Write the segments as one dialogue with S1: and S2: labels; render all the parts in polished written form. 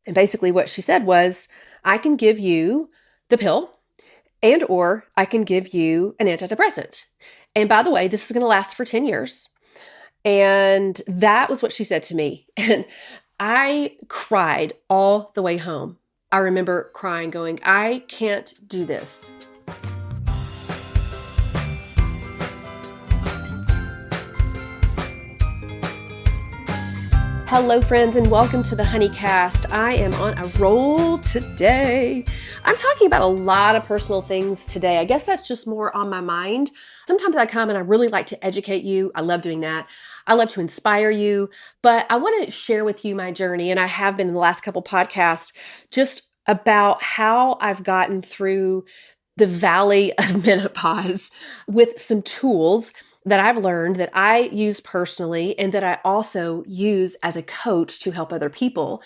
S1: And basically what she said was, I can give you the pill and or I can give you an antidepressant. And by the way, this is going to last for 10 years. And that was what she said to me. And I cried all the way home. I remember crying, going, I can't do this. Hello, friends, and welcome to the Honeycast. I am on a roll today. I'm talking about a lot of personal things today. I guess that's just more on my mind. Sometimes I come and I really like to educate you. I love doing that. I love to inspire you, but I want to share with you my journey, and I have been in the last couple podcasts, just about how I've gotten through the valley of menopause with some tools that I've learned that I use personally and that I also use as a coach to help other people.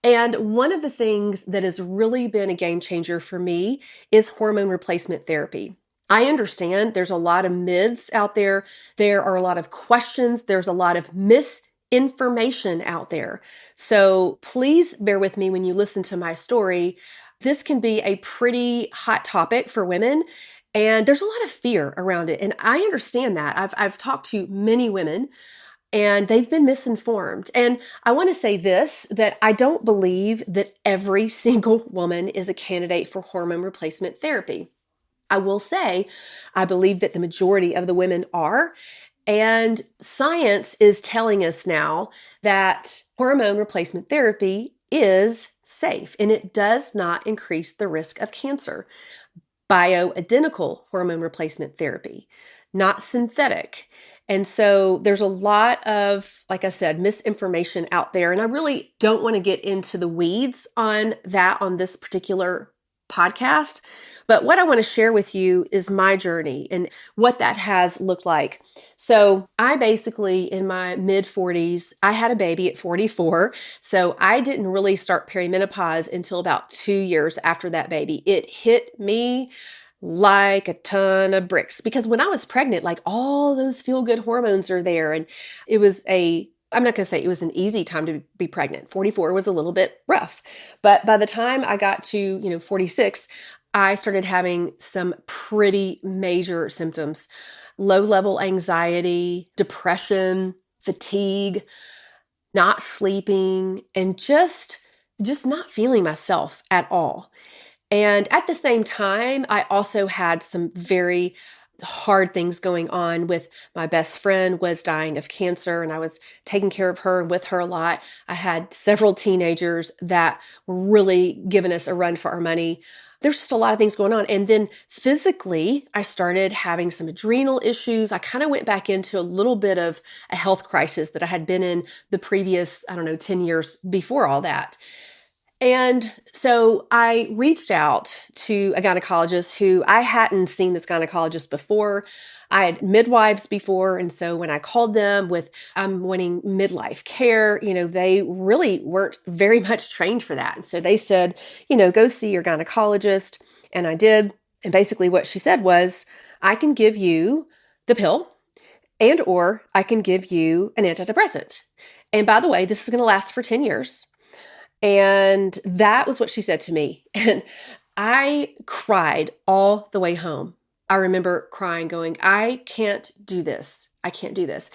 S1: And one of the things that has really been a game changer for me is hormone replacement therapy. I understand there's a lot of myths out there. There are a lot of questions. There's a lot of misinformation out there. So please bear with me when you listen to my story. This can be a pretty hot topic for women. And there's a lot of fear around it. And I understand that. I've talked to many women and they've been misinformed. And I want to say this, that I don't believe that every single woman is a candidate for hormone replacement therapy. I will say, I believe that the majority of the women are. And science is telling us now that hormone replacement therapy is safe and it does not increase the risk of cancer. Bioidentical hormone replacement therapy, not synthetic. And so there's a lot of, like I said, misinformation out there. And I really don't want to get into the weeds on that on this particular podcast. But what I want to share with you is my journey and what that has looked like. So I basically, in my mid 40s, I had a baby at 44. So I didn't really start perimenopause until about 2 years after that baby. It hit me like a ton of bricks because when I was pregnant, like all those feel-good hormones are there. And it was I'm not going to say it was an easy time to be pregnant. 44 was a little bit rough. But by the time I got to, 46, I started having some pretty major symptoms: low-level anxiety, depression, fatigue, not sleeping, and just not feeling myself at all. And at the same time, I also had some very hard things going on with my best friend was dying of cancer and I was taking care of her and with her a lot. I had several teenagers that were really giving us a run for our money. There's just a lot of things going on. And then physically, I started having some adrenal issues. I kind of went back into a little bit of a health crisis that I had been in the previous, 10 years before all that. And so I reached out to a gynecologist who I hadn't seen this gynecologist before. I had midwives before. And so when I called them with, I'm wanting midlife care, they really weren't very much trained for that. And so they said, go see your gynecologist. And I did. And basically what she said was, I can give you the pill and or I can give you an antidepressant. And by the way, this is going to last for 10 years. And that was what she said to me. And I cried all the way home. I remember crying, going, I can't do this. I can't do this.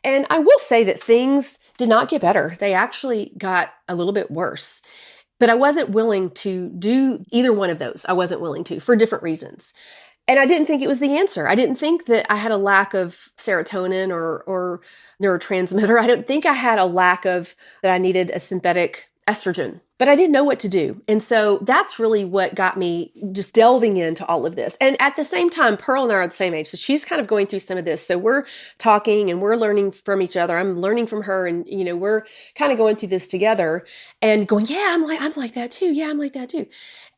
S1: And I will say that things did not get better. They actually got a little bit worse. But I wasn't willing to do either one of those. I wasn't willing to for different reasons. And I didn't think it was the answer. I didn't think that I had a lack of serotonin or neurotransmitter. I don't think I had a lack of that I needed a synthetic estrogen, but I didn't know what to do. And so that's really what got me just delving into all of this. And at the same time, Pearl and I are the same age. So she's kind of going through some of this. So we're talking and we're learning from each other. I'm learning from her and, we're kind of going through this together and going, yeah, I'm like that too. Yeah, I'm like that too.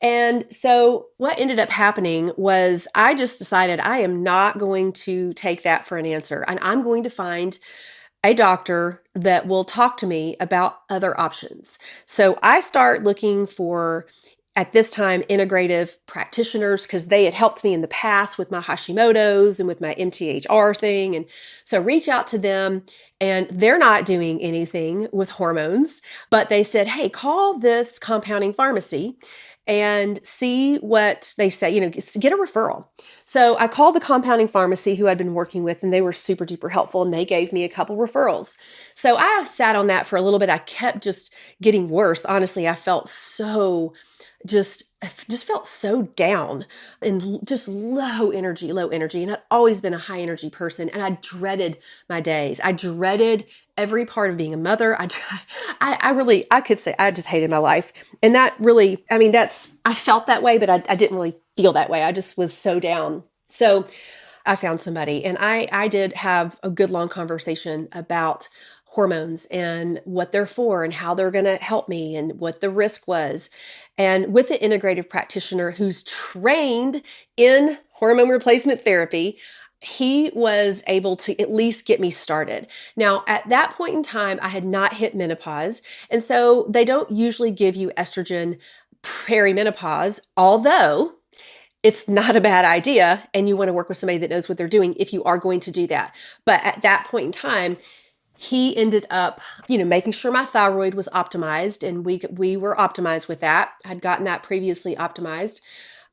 S1: And so what ended up happening was I just decided I am not going to take that for an answer. And I'm going to find a doctor that will talk to me about other options. So I start looking for at this time, integrative practitioners, because they had helped me in the past with my Hashimoto's and with my MTHR thing. And so reach out to them, and they're not doing anything with hormones, but they said, hey, call this compounding pharmacy and see what they say, get a referral. So I called the compounding pharmacy who I'd been working with, and they were super duper helpful, and they gave me a couple referrals. So I sat on that for a little bit. I kept just getting worse. Honestly, I felt I just felt so down and just low energy. And I'd always been a high energy person, and I dreaded my days. I dreaded every part of being a mother. I could say I just hated my life. And that really, I felt that way, but I didn't really feel that way. I just was so down. So I found somebody, and I did have a good long conversation about hormones and what they're for and how they're going to help me and what the risk was. And with an integrative practitioner who's trained in hormone replacement therapy, he was able to at least get me started. Now, at that point in time, I had not hit menopause. And so they don't usually give you estrogen perimenopause, although it's not a bad idea. And you want to work with somebody that knows what they're doing if you are going to do that. But at that point in time, he ended up, making sure my thyroid was optimized, and we were optimized with that. I'd gotten that previously optimized.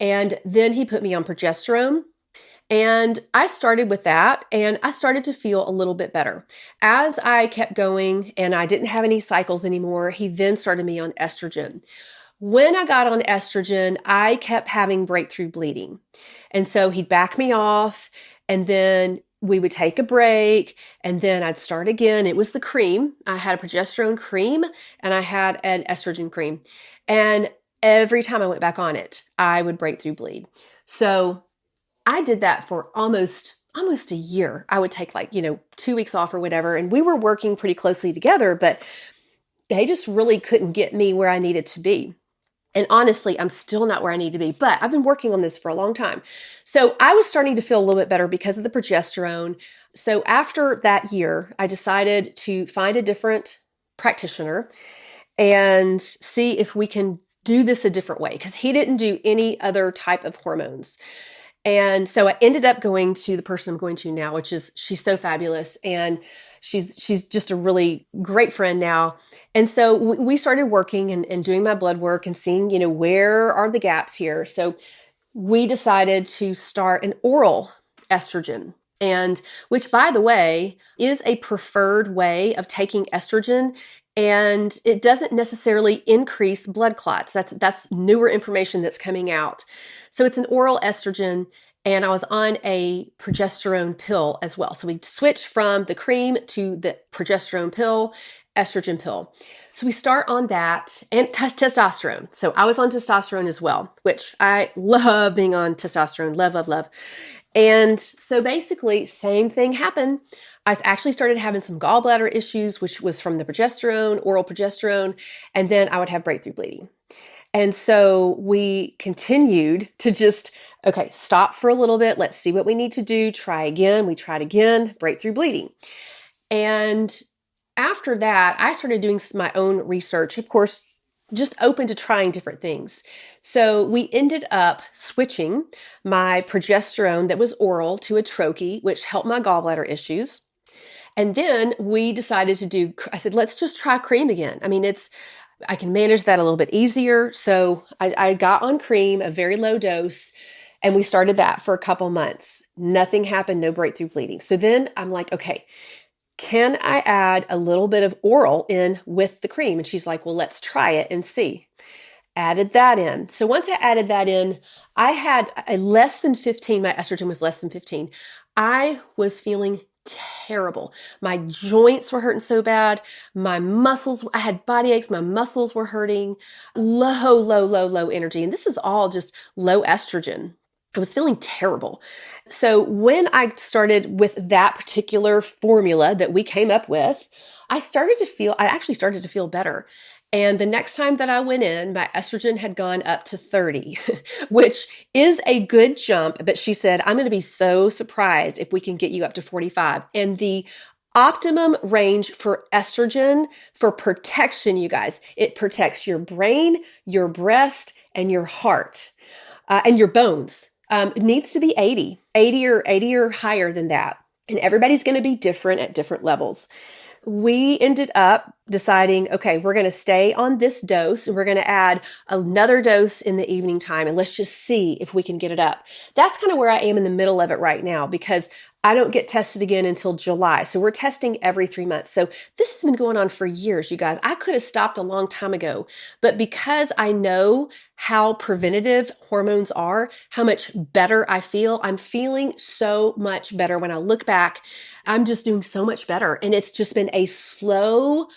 S1: And then he put me on progesterone, and I started with that, and I started to feel a little bit better. As I kept going and I didn't have any cycles anymore, he then started me on estrogen. When I got on estrogen, I kept having breakthrough bleeding. And so he'd back me off, and then we would take a break, and then I'd start again. It was the cream. I had a progesterone cream and I had an estrogen cream. And every time I went back on it, I would break through bleed. So I did that for almost a year. I would take 2 weeks off or whatever. And we were working pretty closely together, but they just really couldn't get me where I needed to be. And honestly, I'm still not where I need to be, but I've been working on this for a long time. So I was starting to feel a little bit better because of the progesterone. So after that year, I decided to find a different practitioner and see if we can do this a different way, because he didn't do any other type of hormones. And so I ended up going to the person I'm going to now, she's so fabulous. And she's just a really great friend now. And so we started working and doing my blood work and seeing, where are the gaps here? So we decided to start an oral estrogen, and which, by the way, is a preferred way of taking estrogen. And it doesn't necessarily increase blood clots. That's newer information that's coming out. So it's an oral estrogen, and I was on a progesterone pill as well. So we switched from the cream to the progesterone pill, estrogen pill. So we start on that, and testosterone. So I was on testosterone as well, which I love being on testosterone. Love, love, love. And so basically, same thing happened. I actually started having some gallbladder issues, which was from the progesterone, oral progesterone, and then I would have breakthrough bleeding. And so we continued to just, okay, stop for a little bit. Let's see what we need to do. Try again. We tried again, breakthrough bleeding. And after that, I started doing my own research, of course, just open to trying different things. So we ended up switching my progesterone that was oral to a troche, which helped my gallbladder issues. And then we decided I said, let's just try cream again. I can manage that a little bit easier. So I got on cream, a very low dose, and we started that for a couple months. Nothing happened, no breakthrough bleeding. So then I'm like, okay, can I add a little bit of oral in with the cream? And she's like, well, let's try it and see. Added that in. So once I added that in, I had a less than 15, my estrogen was less than 15. I was feeling terrible. My joints were hurting so bad. My muscles, I had body aches. My muscles were hurting. Low energy. And this is all just low estrogen. I was feeling terrible. So when I started with that particular formula that we came up with, I actually started to feel better. And the next time that I went in, my estrogen had gone up to 30, which is a good jump. But she said, I'm going to be so surprised if we can get you up to 45. And the Optimum range for estrogen for protection, you guys. It protects your brain, your breast, and your heart, and your bones. It needs to be 80 or higher than that. And everybody's going to be different at different levels. We ended up deciding, okay, we're going to stay on this dose and we're going to add another dose in the evening time and let's just see if we can get it up. That's kind of where I am in the middle of it right now because I don't get tested again until July. So we're testing every 3 months. So this has been going on for years, you guys. I could have stopped a long time ago, but because I know how preventative hormones are, how much better I feel, I'm feeling so much better when I look back. I'm just doing so much better. And it's just been a slow,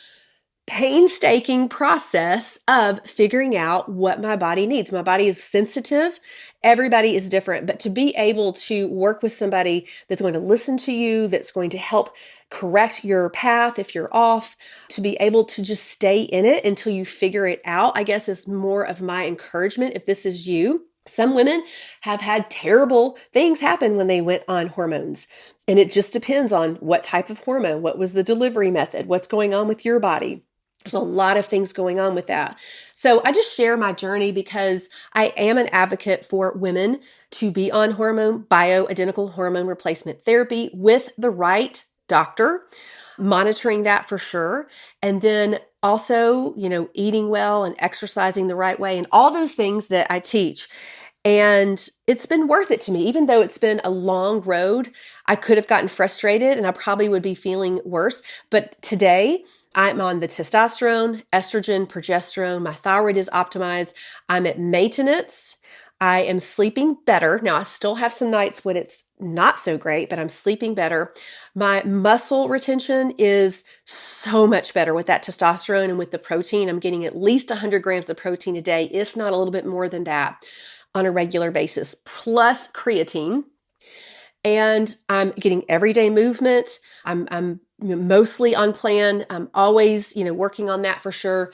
S1: painstaking process of figuring out what my body needs. My body is sensitive. Everybody is different, but to be able to work with somebody that's going to listen to you, that's going to help correct your path if you're off, to be able to just stay in it until you figure it out, I guess is more of my encouragement if this is you. Some women have had terrible things happen when they went on hormones. And it just depends on what type of hormone, what was the delivery method, what's going on with your body. There's a lot of things going on with that. So I just share my journey because I am an advocate for women to be on bioidentical hormone replacement therapy with the right doctor, monitoring that for sure. And then also, eating well and exercising the right way and all those things that I teach. And it's been worth it to me, even though it's been a long road. I could have gotten frustrated and I probably would be feeling worse. But today I'm on the testosterone, estrogen, progesterone. My thyroid is optimized. I'm at maintenance. I am sleeping better. Now, I still have some nights when it's not so great, but I'm sleeping better. My muscle retention is so much better with that testosterone and with the protein. I'm getting at least 100 grams of protein a day, if not a little bit more than that on a regular basis, plus creatine. And I'm getting everyday movement. I'm mostly on plan. I'm always, working on that for sure,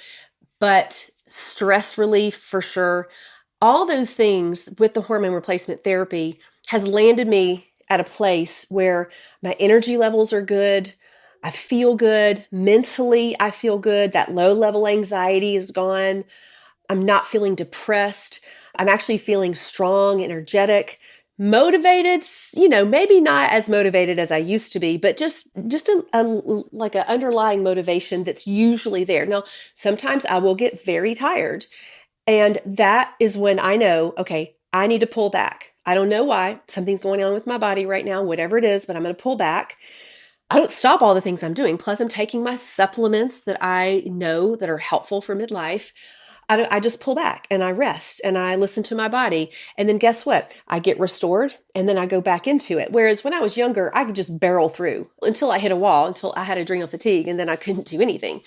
S1: but stress relief for sure. All those things with the hormone replacement therapy has landed me at a place where my energy levels are good. I feel good. Mentally, I feel good. That low level anxiety is gone. I'm not feeling depressed. I'm actually feeling strong, energetic, motivated, maybe not as motivated as I used to be, but just like an underlying motivation that's usually there. Now, sometimes I will get very tired, and that is when I know, okay, I need to pull back. I don't know why. Something's going on with my body right now, whatever it is, but I'm going to pull back. I don't stop all the things I'm doing. Plus, I'm taking my supplements that I know that are helpful for midlife. I just pull back and I rest and I listen to my body. And then guess what? I get restored and then I go back into it. Whereas when I was younger, I could just barrel through until I hit a wall, until I had adrenal fatigue, and then I couldn't do anything.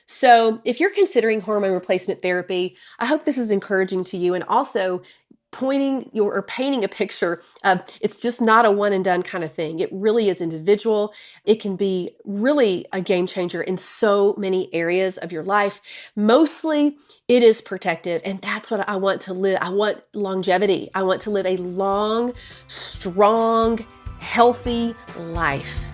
S1: So if you're considering hormone replacement therapy, I hope this is encouraging to you and also painting a picture of it's just not a one and done kind of thing. It really is individual. It can be really a game changer in so many areas of your life. Mostly it is protective, and that's what I want to live. I want longevity. I want to live a long, strong, healthy life.